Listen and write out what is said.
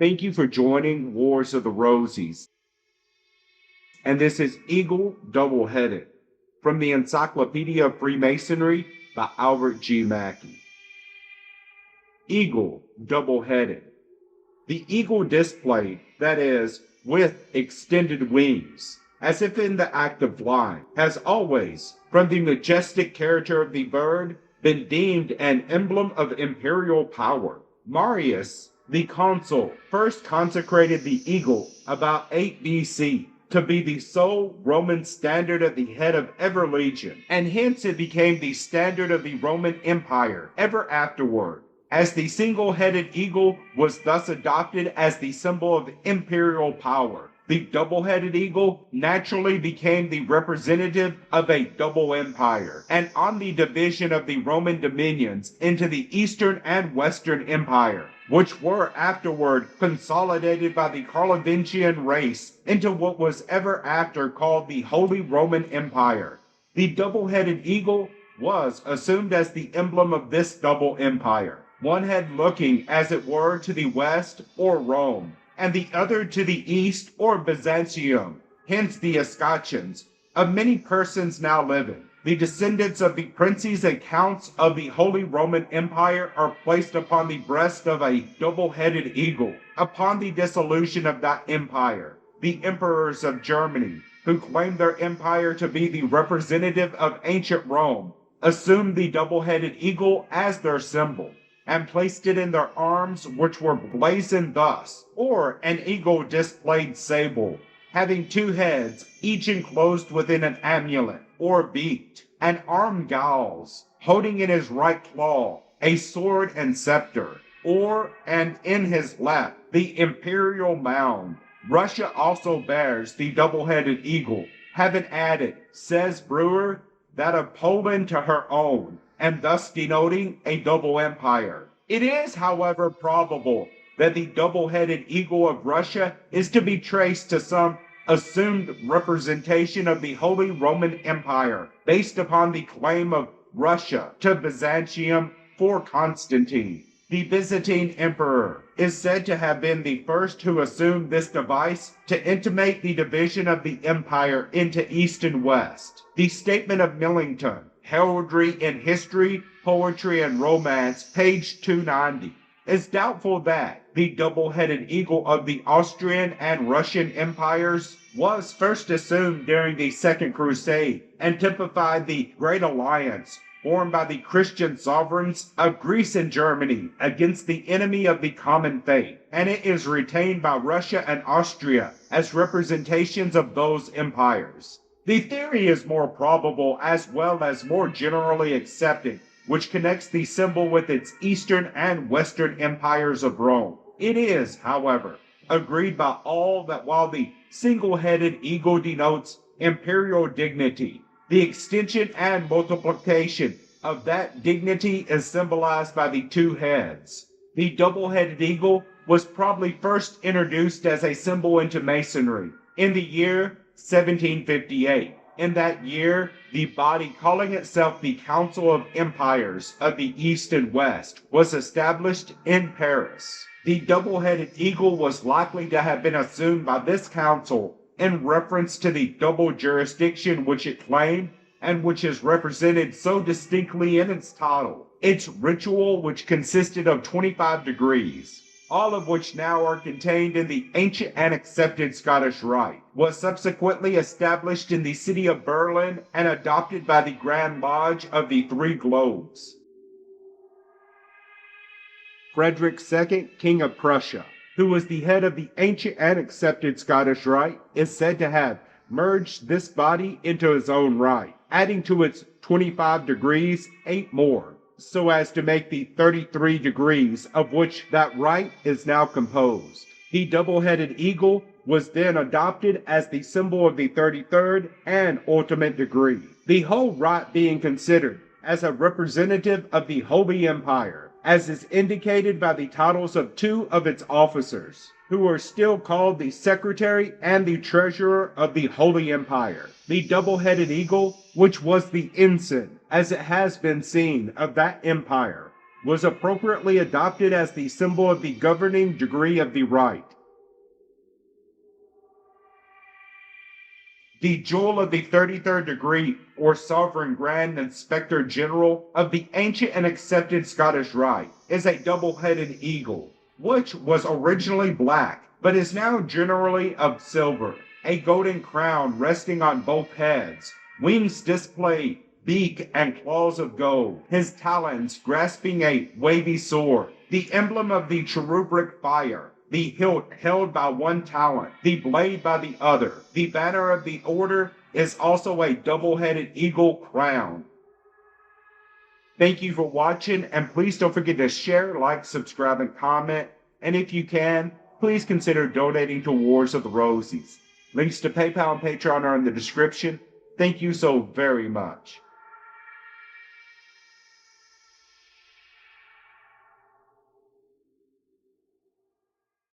Thank you for joining Wars of the Rosies. And this is Eagle Double-Headed from the Encyclopedia of Freemasonry by Albert G. Mackey. Eagle Double-Headed. The eagle displayed, that is, with extended wings, as if in the act of flying, has always, from the majestic character of the bird, been deemed an emblem of imperial power. Marius, the consul, first consecrated the eagle about 8 BC to be the sole Roman standard at the head of every legion, and hence it became the standard of the Roman Empire ever afterward, as the single-headed eagle was thus adopted as the symbol of imperial power. The double-headed eagle naturally became the representative of a double empire, and on the division of the Roman dominions into the Eastern and Western Empire, which were afterward consolidated by the Carlovingian race into what was ever after called the Holy Roman Empire. The double-headed eagle was assumed as the emblem of this double empire, one head looking, as it were, to the west or Rome, and the other to the east or Byzantium, hence the escutcheons of many persons now living. The descendants of the princes and counts of the Holy Roman Empire are placed upon the breast of a double-headed eagle. Upon the dissolution of that empire, the emperors of Germany, who claimed their empire to be the representative of ancient Rome, assumed the double-headed eagle as their symbol, and placed it in their arms, which were blazoned thus, or an eagle displayed sable, having two heads, each enclosed within an amulet, or beaked, and armed gauls, holding in his right claw a sword and scepter, and in his left the imperial mound. Russia also bears the double-headed eagle, having added, says Brewer, that of Poland to her own, and thus denoting a double empire. It is, however, probable that the double-headed eagle of Russia is to be traced to some assumed representation of the Holy Roman Empire, based upon the claim of Russia to Byzantium for Constantine. The Byzantine emperor is said to have been the first who assumed this device to intimate the division of the empire into east and west. The statement of Millington, Heraldry in History, Poetry, and Romance, page 290, is doubtful that the double-headed eagle of the Austrian and Russian empires was first assumed during the Second Crusade and typified the Great Alliance formed by the Christian sovereigns of Greece and Germany against the enemy of the common faith, and it is retained by Russia and Austria as representations of those empires. The theory is more probable as well as more generally accepted, which connects the symbol with its Eastern and Western empires of Rome. It is, however, agreed by all that while the single-headed eagle denotes imperial dignity, the extension and multiplication of that dignity is symbolized by the two heads. The double-headed eagle was probably first introduced as a symbol into Masonry in the year 1758. In that year, the body calling itself the Council of Empires of the East and West was established in Paris. The double-headed eagle was likely to have been assumed by this council in reference to the double jurisdiction which it claimed and which is represented so distinctly in its title. Its ritual, which consisted of 25 degrees, all of which now are contained in the ancient and accepted Scottish Rite, was subsequently established in the city of Berlin and adopted by the Grand Lodge of the Three Globes. Frederick II, King of Prussia, who was the head of the ancient and accepted Scottish Rite, is said to have merged this body into his own rite, adding to its 25 degrees 8 more, so as to make the 33 degrees of which that rite is now composed. The double-headed eagle was then adopted as the symbol of the 33rd and ultimate degree, the whole rite being considered as a representative of the Holy Empire, as is indicated by the titles of two of its officers, who are still called the Secretary and the Treasurer of the Holy Empire. The double-headed eagle, which was the ensign, as it has been seen, of that empire, was appropriately adopted as the symbol of the governing degree of the right. The jewel of the 33rd degree, or sovereign grand inspector general of the ancient and accepted Scottish Rite, is a double-headed eagle, which was originally black, but is now generally of silver. A golden crown resting on both heads, wings display beak and claws of gold, his talons grasping a wavy sword, the emblem of the cherubic fire, the hilt held by one talon, the blade by the other. The banner of the order is also a double-headed eagle crown. Thank you for watching, and please don't forget to share, like, subscribe, and comment. And if you can, please consider donating to Wars of the Rosies. Links to PayPal and Patreon are in the description. Thank you so very much.